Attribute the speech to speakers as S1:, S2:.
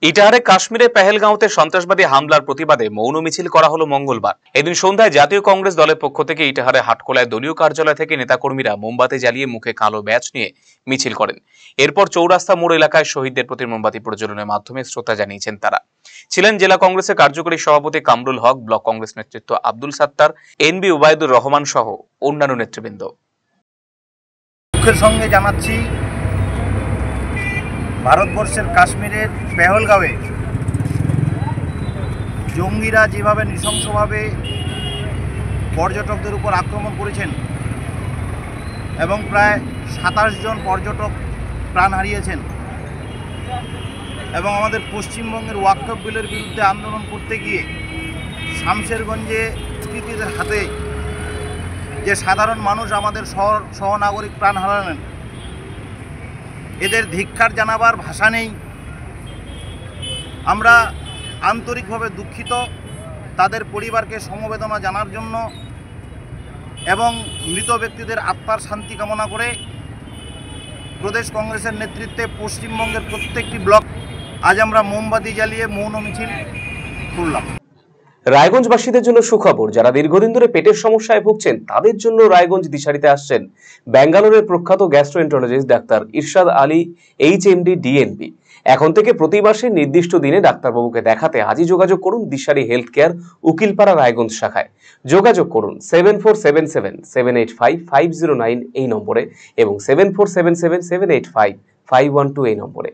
S1: ইটাহারে কাশ্মীরে পেহেলগাঁওতে সন্ত্রাসবাদী হামলার প্রতিবাদে মৌন মিছিল করা হলো মঙ্গলবার। এদিন সন্ধ্যায় জাতীয় কংগ্রেস দলের পক্ষ থেকে ইটাহারে হাটখোলায় দলীয় কার্যালয় থেকে নেতাকর্মীরা মোমবাতি জ্বালিয়ে মুখে কালো ব্যাজ নিয়ে মিছিল করেন। এরপর চৌরাস্তা মোড় এলাকায় শহীদদের প্রতি মোমবাতি প্রজ্বলনের মাধ্যমে শ্রদ্ধা জানিয়েছেন তারা। ছিলেন জেলা কংগ্রেসের কার্যকরী সভাপতি কামরুল হক, ব্লক কংগ্রেস নেতৃত্ব আব্দুল সাত্তার, এনবি উবায়দুর রহমান সহ অন্যান্য নেতৃবৃন্দ।
S2: দুঃখের সঙ্গে জানাচ্ছি, ভারতবর্ষের কাশ্মীরের পেহেলগাঁওয়ে জঙ্গিরা যেভাবে নৃশংসভাবে পর্যটকদের উপর আক্রমণ করেছেন এবং প্রায় 27 জন পর্যটক প্রাণ হারিয়েছেন, এবং আমাদের পশ্চিমবঙ্গের ওয়াকফ বিলের বিরুদ্ধে আন্দোলন করতে গিয়ে শামশেরগঞ্জে দুষ্কৃতীদের হাতে যে সাধারণ মানুষ আমাদের সহনাগরিক প্রাণ হারালেন, এদের ধিক্কার জানাবার ভাষা নেই। আমরা আন্তরিকভাবে দুঃখিত তাদের পরিবারকে সমবেদনা জানার জন্য এবং মৃত ব্যক্তিদের আত্মার শান্তি কামনা করে প্রদেশ কংগ্রেসের নেতৃত্বে পশ্চিমবঙ্গের প্রত্যেকটি ব্লক আজ আমরা মোমবাতি জ্বালিয়ে মৌন মিছিল করলাম।
S1: রায়গঞ্জবাসীদের জন্য সুখবর, যারা দীর্ঘদিন ধরে পেটের সমস্যায় ভুগছেন তাদের জন্য রায়গঞ্জ দিশারিতে আসছেন ব্যাঙ্গালোরের প্রখ্যাত গ্যাস্ট্রোএন্টারোলজিস্ট ডাক্তার ইরশাদ আলী, এইচএমডি, ডিএনবি। এখন থেকে প্রতি মাসে নির্দিষ্ট দিনে ডাক্তারবাবুকে দেখাতে আজই যোগাযোগ করুন দিশারি হেলথ কেয়ার, উকিলপাড়া, রায়গঞ্জ শাখায়। যোগাযোগ করুন 7477785509 এই নম্বরে এবং 7477785512 এই নম্বরে।